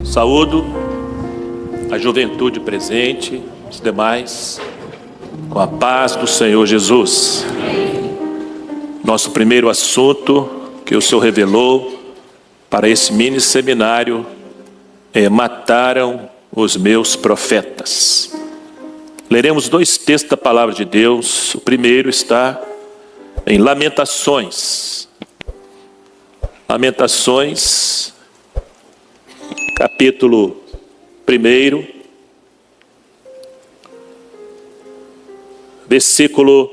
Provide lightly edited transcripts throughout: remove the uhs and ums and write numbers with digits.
Saúdo a juventude presente, os demais, com a paz do Senhor Jesus. Nosso primeiro assunto que o Senhor revelou para esse mini seminário é: mataram os meus profetas. Leremos dois textos da palavra de Deus. O primeiro está em Lamentações. Lamentações, capítulo 1, versículo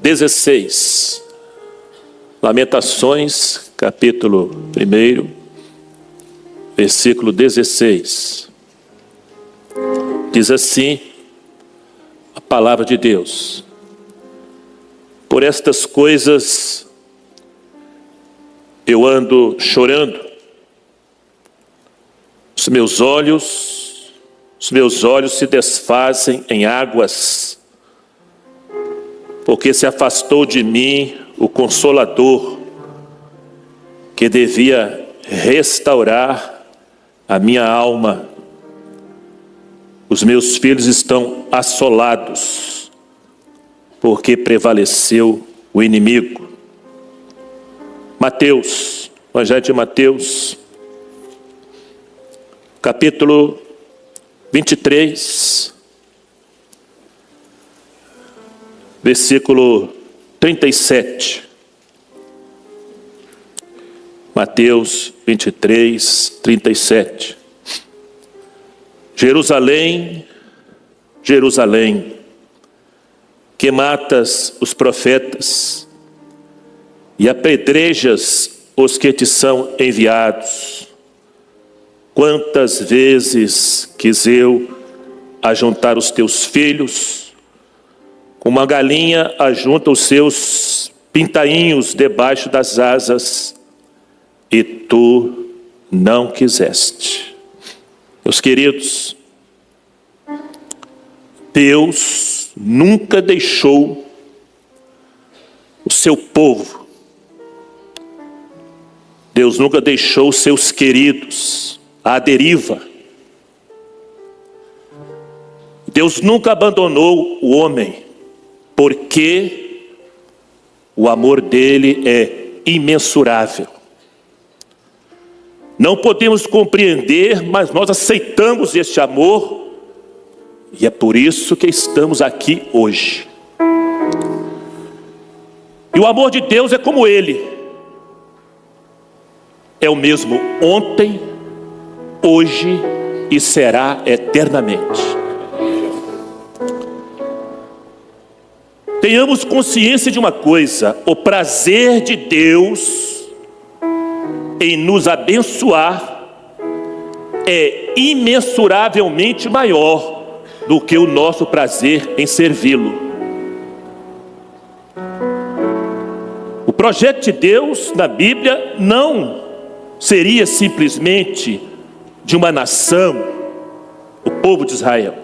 16. Lamentações, capítulo 1, versículo 16. Diz assim a palavra de Deus: por estas coisas eu ando chorando, os meus olhos se desfazem em águas, porque se afastou de mim o Consolador, que devia restaurar a minha alma. Os meus filhos estão assolados, porque prevaleceu o inimigo. Mateus, Evangelho de Mateus, capítulo 23, versículo 37. Mateus 23, 37. Jerusalém, Jerusalém, que matas os profetas e apedrejas os que te são enviados. Quantas vezes quis eu ajuntar os teus filhos, como uma galinha ajunta os seus pintainhos debaixo das asas, e tu não quiseste. Meus queridos, Deus nunca deixou o seu povo, Deus nunca deixou os seus queridos à deriva. Deus nunca abandonou o homem, porque o amor dele é imensurável. Não podemos compreender, mas nós aceitamos este amor, e é por isso que estamos aqui hoje. E o amor de Deus é como ele. É o mesmo ontem, hoje e será eternamente. Tenhamos consciência de uma coisa: o prazer de Deus em nos abençoar é imensuravelmente maior do que o nosso prazer em servi-lo. O projeto de Deus na Bíblia não seria simplesmente de uma nação, o povo de Israel.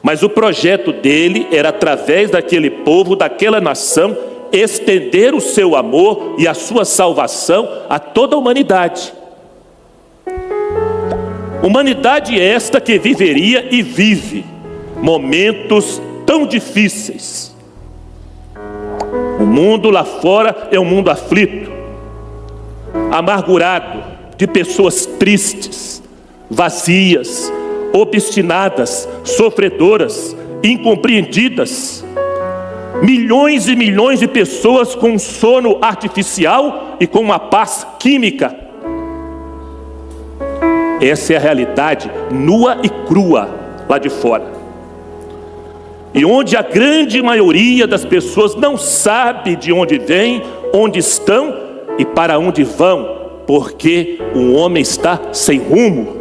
Mas o projeto dele era, através daquele povo, daquela nação, estender o seu amor e a sua salvação a toda a humanidade. Humanidade esta que viveria e vive momentos tão difíceis. O mundo lá fora é um mundo aflito, amargurado, de pessoas tristes, vazias, obstinadas, sofredoras, incompreendidas. Milhões e milhões de pessoas com um sono artificial e com uma paz química. Essa é a realidade nua e crua lá de fora. E onde a grande maioria das pessoas não sabe de onde vêm, onde estão e para onde vão, porque o homem está sem rumo.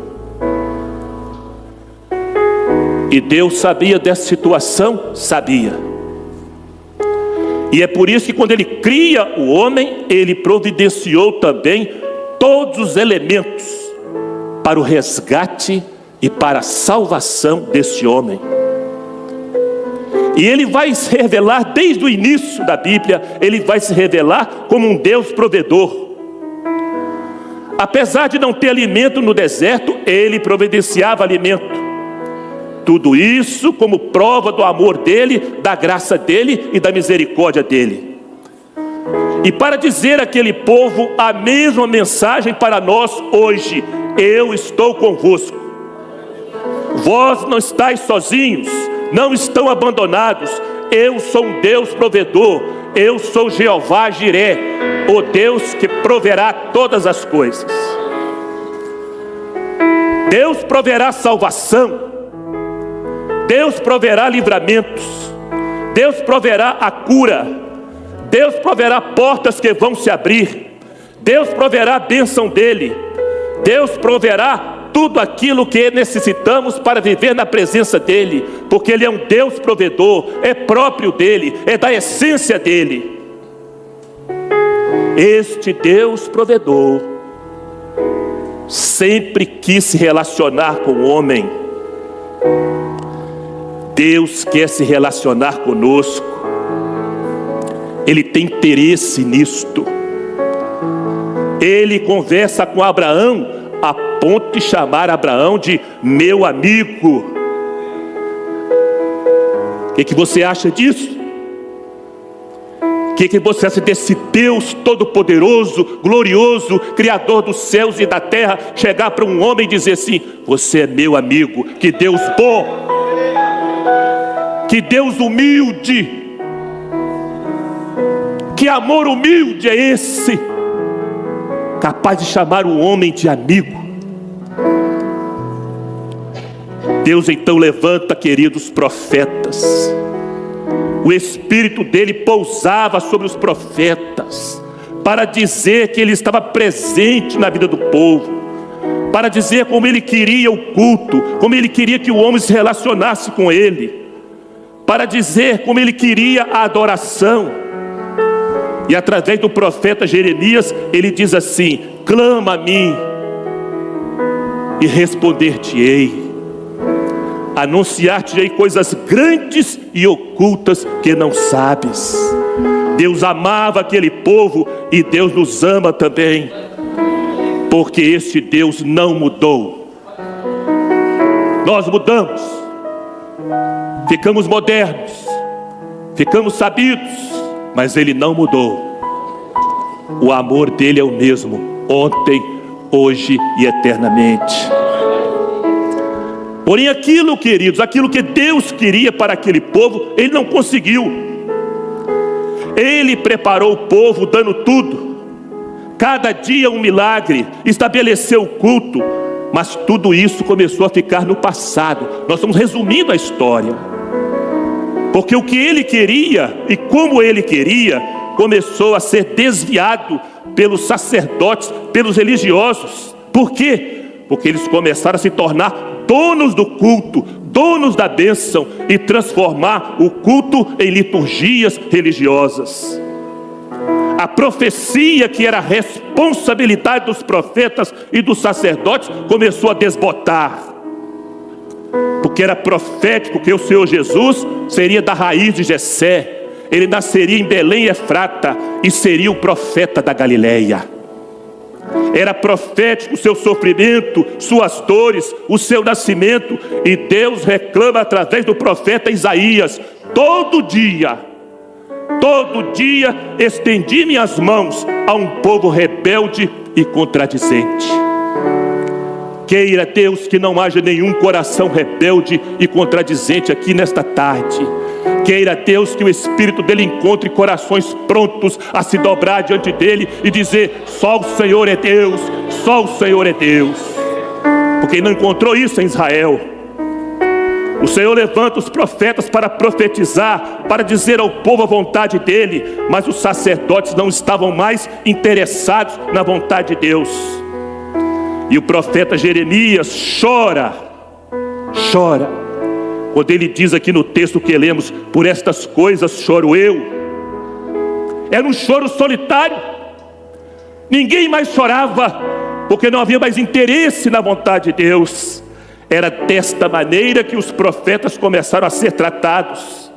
E Deus sabia dessa situação? Sabia. E é por isso que quando Ele cria o homem, Ele providenciou também todos os elementos para o resgate e para a salvação deste homem. E Ele vai se revelar desde o início da Bíblia, Ele vai se revelar como um Deus provedor. Apesar de não ter alimento no deserto, ele providenciava alimento. Tudo isso como prova do amor dele, da graça dele e da misericórdia dele. E para dizer àquele povo a mesma mensagem para nós hoje: eu estou convosco. Vós não estáis sozinhos, não estão abandonados. Eu sou um Deus provedor, eu sou Jeová Jiré, o Deus que proverá todas as coisas. Deus proverá salvação, Deus proverá livramentos, Deus proverá a cura, Deus proverá portas que vão se abrir, Deus proverá a bênção dele, Deus proverá tudo aquilo que necessitamos para viver na presença dele, porque ele é um Deus provedor, é próprio dele, é da essência dele. Este Deus provedor sempre quis se relacionar com o homem. Deus quer se relacionar conosco. Ele tem interesse nisto. Ele conversa com Abraão a ponto de chamar Abraão de meu amigo. O que você acha disso? O que você acha desse Deus todo-poderoso, glorioso, Criador dos céus e da terra, chegar para um homem e dizer assim: você é meu amigo? Que Deus bom, que Deus humilde, que amor humilde é esse, capaz de chamar o homem de amigo. Deus então levanta, queridos, profetas. O Espírito dele pousava sobre os profetas, para dizer que ele estava presente na vida do povo, para dizer como ele queria o culto, como ele queria que o homem se relacionasse com ele, para dizer como ele queria a adoração. E através do profeta Jeremias, ele diz assim: clama a mim e responder-te-ei, anunciar-te-ei coisas grandes e ocultas que não sabes. Deus amava aquele povo e Deus nos ama também, porque este Deus não mudou. Nós mudamos, ficamos modernos, ficamos sabidos, mas ele não mudou. O amor dele é o mesmo, ontem, hoje e eternamente. Porém aquilo, queridos, aquilo que Deus queria para aquele povo, ele não conseguiu. Ele preparou o povo dando tudo, cada dia um milagre, estabeleceu o culto, mas tudo isso começou a ficar no passado. Nós estamos resumindo a história, porque o que ele queria e como ele queria começou a ser desviado pelos sacerdotes, pelos religiosos. Por quê? Porque eles começaram a se tornar donos do culto, donos da bênção, e transformar o culto em liturgias religiosas. A profecia, que era a responsabilidade dos profetas e dos sacerdotes, começou a desbotar, porque era profético que o Senhor Jesus seria da raiz de Jessé, ele nasceria em Belém Efrata e seria o profeta da Galileia. Era profético o seu sofrimento, suas dores, o seu nascimento. E Deus reclama através do profeta Isaías: todo dia estendi minhas mãos a um povo rebelde e contradizente. Queira Deus que não haja nenhum coração rebelde e contradizente aqui nesta tarde. Queira Deus que o Espírito dele encontre corações prontos a se dobrar diante dele e dizer: só o Senhor é Deus, só o Senhor é Deus. Porque ele não encontrou isso em Israel. O Senhor levanta os profetas para profetizar, para dizer ao povo a vontade dele, mas os sacerdotes não estavam mais interessados na vontade de Deus. E o profeta Jeremias chora, quando ele diz aqui no texto que lemos: por estas coisas choro eu. Era um choro solitário, ninguém mais chorava, porque não havia mais interesse na vontade de Deus. Era desta maneira que os profetas começaram a ser tratados.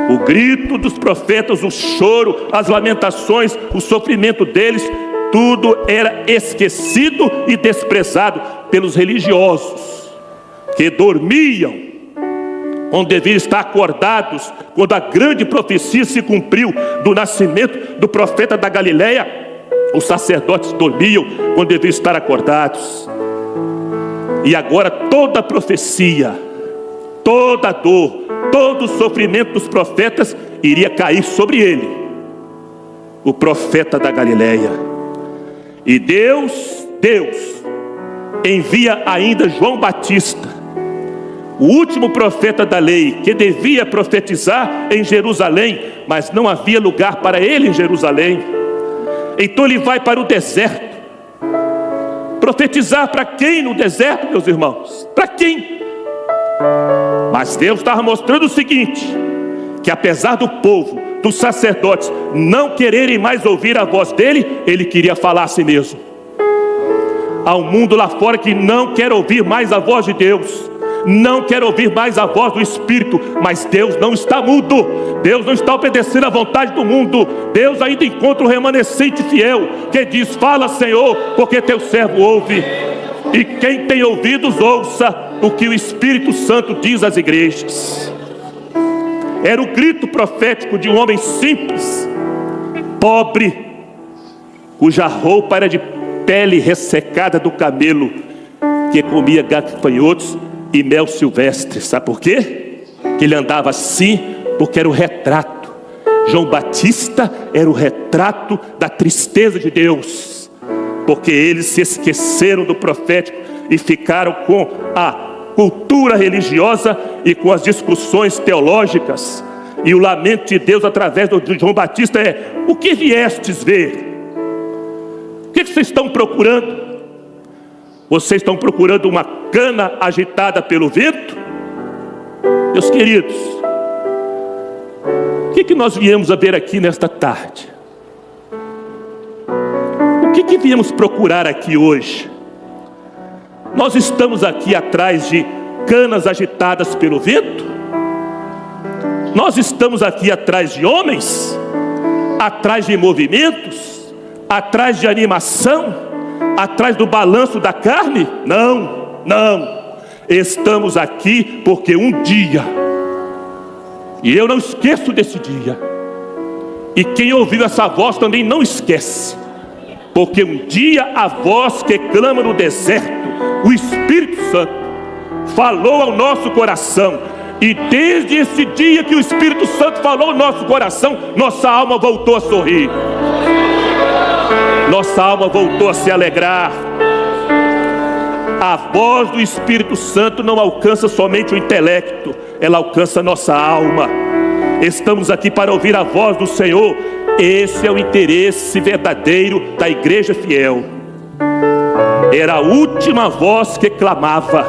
O grito dos profetas, o choro, as lamentações, o sofrimento deles tudo era esquecido e desprezado pelos religiosos, que dormiam, onde deviam estar acordados, quando a grande profecia se cumpriu do nascimento do profeta da Galileia. Os sacerdotes dormiam quando deviam estar acordados. E agora toda a profecia, toda a dor, todo o sofrimento dos profetas iria cair sobre ele, o profeta da Galileia. E Deus envia ainda João Batista, o último profeta da lei, que devia profetizar em Jerusalém, mas não havia lugar para ele em Jerusalém. Então ele vai para o deserto. Profetizar para quem no deserto, meus irmãos? Para quem? Mas Deus estava mostrando o seguinte, que apesar do povo, dos sacerdotes não quererem mais ouvir a voz dele, ele queria falar a si mesmo. Há um mundo lá fora que não quer ouvir mais a voz de Deus, não quer ouvir mais a voz do Espírito, mas Deus não está mudo, Deus não está obedecendo à vontade do mundo. Deus ainda encontra um remanescente fiel, que diz: fala, Senhor, porque teu servo ouve. E quem tem ouvidos, ouça o que o Espírito Santo diz às igrejas. Era o grito profético de um homem simples, pobre, cuja roupa era de pele ressecada do camelo, que comia gafanhotos e mel silvestre. Sabe por quê? Que ele andava assim, porque era o retrato. João Batista era o retrato da tristeza de Deus, porque eles se esqueceram do profético e ficaram com a cultura religiosa e com as discussões teológicas. E o lamento de Deus através de João Batista é: o que viestes ver? O que vocês estão procurando? Vocês estão procurando uma cana agitada pelo vento? Meus queridos, o que nós viemos a ver aqui nesta tarde? O que viemos procurar aqui hoje? Nós estamos aqui atrás de canas agitadas pelo vento? Nós estamos aqui atrás de homens? Atrás de movimentos? Atrás de animação? Atrás do balanço da carne? Não, não. Estamos aqui porque um dia, e eu não esqueço desse dia, e quem ouviu essa voz também não esquece, porque um dia a voz que clama no deserto, o Espírito Santo, falou ao nosso coração. E desde esse dia que o Espírito Santo falou ao nosso coração, nossa alma voltou a sorrir, nossa alma voltou a se alegrar. A voz do Espírito Santo não alcança somente o intelecto, ela alcança a nossa alma. Estamos aqui para ouvir a voz do Senhor. Esse é o interesse verdadeiro da igreja fiel. Era a última voz que clamava,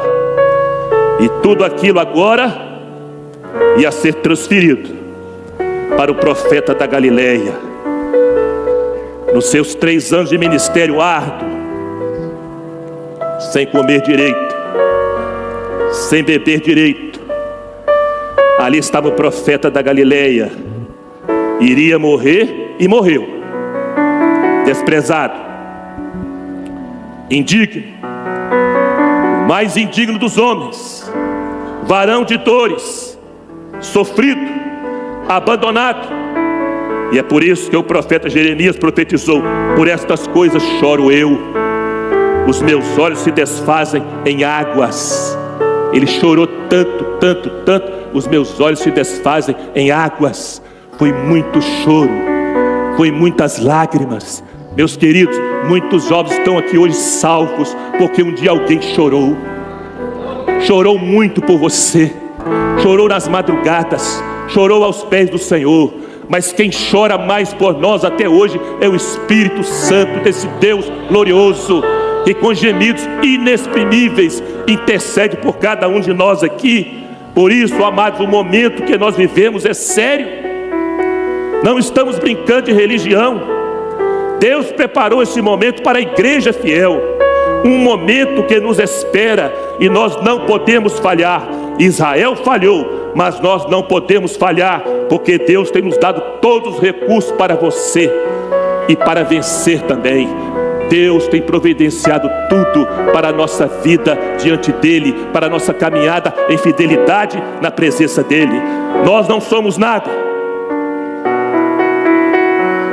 e tudo aquilo agora ia ser transferido para o profeta da Galileia. Nos seus 3 anos de ministério árduo, sem comer direito, sem beber direito, ali estava o profeta da Galileia. Iria morrer e morreu, desprezado, indigno, o mais indigno dos homens, varão de dores, sofrido, abandonado. E é por isso que o profeta Jeremias profetizou: por estas coisas choro eu, os meus olhos se desfazem em águas. Ele chorou tanto, tanto, tanto, os meus olhos se desfazem em águas. Foi muito choro, foi muitas lágrimas. Meus queridos, muitos jovens estão aqui hoje salvos, porque um dia alguém chorou. Chorou muito por você, chorou nas madrugadas, chorou aos pés do Senhor. Mas quem chora mais por nós até hoje é o Espírito Santo desse Deus glorioso, que com gemidos inexprimíveis intercede por cada um de nós aqui. Por isso, amados, o momento que nós vivemos é sério. Não estamos brincando de religião. Deus preparou esse momento para a igreja fiel, um momento que nos espera, e nós não podemos falhar. Israel falhou, mas nós não podemos falhar, porque Deus tem nos dado todos os recursos para você e para vencer também. Deus tem providenciado tudo para a nossa vida diante dEle, para a nossa caminhada em fidelidade na presença dEle. Nós não somos nada,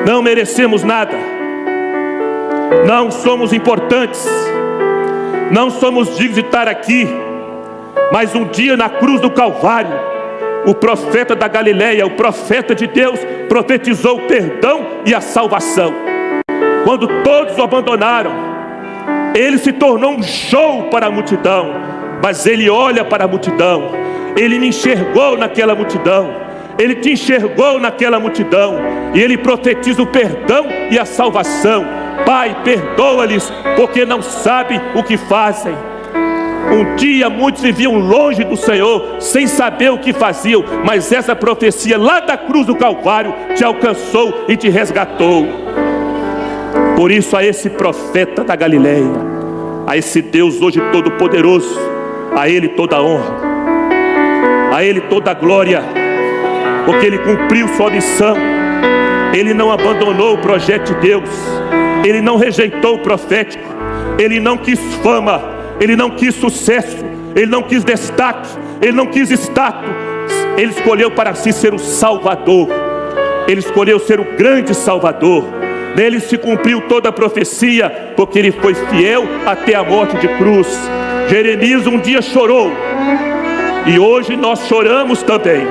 não merecemos nada, não somos importantes, não somos dignos de estar aqui. Mas um dia na cruz do Calvário, o profeta da Galileia, o profeta de Deus, profetizou o perdão e a salvação. Quando todos o abandonaram, ele se tornou um show para a multidão. Mas ele olha para a multidão, ele me enxergou naquela multidão, ele te enxergou naquela multidão, e ele profetiza o perdão e a salvação. Pai, perdoa-lhes, porque não sabem o que fazem. Um dia muitos viviam longe do Senhor, sem saber o que faziam, mas essa profecia lá da cruz do Calvário te alcançou e te resgatou. Por isso, a esse profeta da Galileia, a esse Deus hoje todo-poderoso, a Ele toda a honra, a Ele toda a glória, porque Ele cumpriu sua missão. Ele não abandonou o projeto de Deus, Ele não rejeitou o profético, Ele não quis fama, Ele não quis sucesso, Ele não quis destaque, Ele não quis status. Ele escolheu para si ser o Salvador, Ele escolheu ser o grande Salvador. Nele se cumpriu toda a profecia, porque Ele foi fiel até a morte de cruz. Jeremias um dia chorou, e hoje nós choramos também.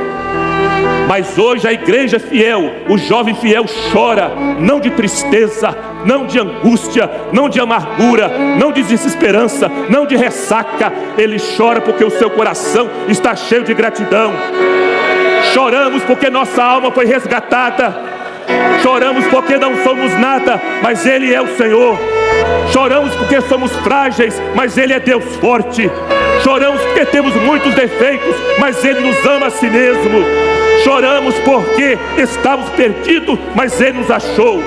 Mas hoje a igreja fiel, o jovem fiel chora, não de tristeza, não de angústia, não de amargura, não de desesperança, não de ressaca. Ele chora porque o seu coração está cheio de gratidão. Choramos porque nossa alma foi resgatada. Choramos porque não somos nada, mas Ele é o Senhor. Choramos porque somos frágeis, mas Ele é Deus forte. Choramos porque temos muitos defeitos, mas Ele nos ama a si mesmo. Choramos porque estávamos perdidos, mas Ele nos achou.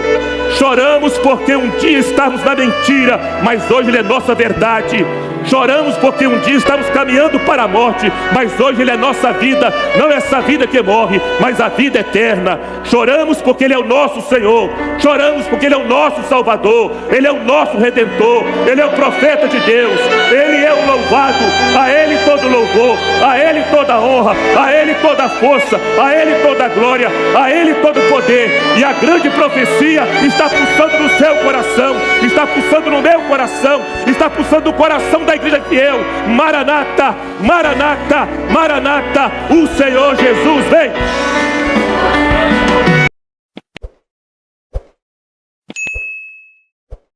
Choramos porque um dia estávamos na mentira, mas hoje Ele é nossa verdade. Choramos porque um dia estávamos caminhando para a morte, mas hoje Ele é nossa vida. Não essa vida que morre, mas a vida eterna. Choramos porque Ele é o nosso Senhor. Choramos porque Ele é o nosso Salvador. Ele é o nosso Redentor. Ele é o profeta de Deus. Ele é o louvado. A Ele todo louvor, a Ele toda honra, a Ele toda força, a Ele toda glória, a Ele todo poder. E a grande profecia está pulsando no seu coração, está pulsando no meu coração, está pulsando no coração da igreja fiel. Maranata, Maranata, Maranata, o Senhor Jesus vem.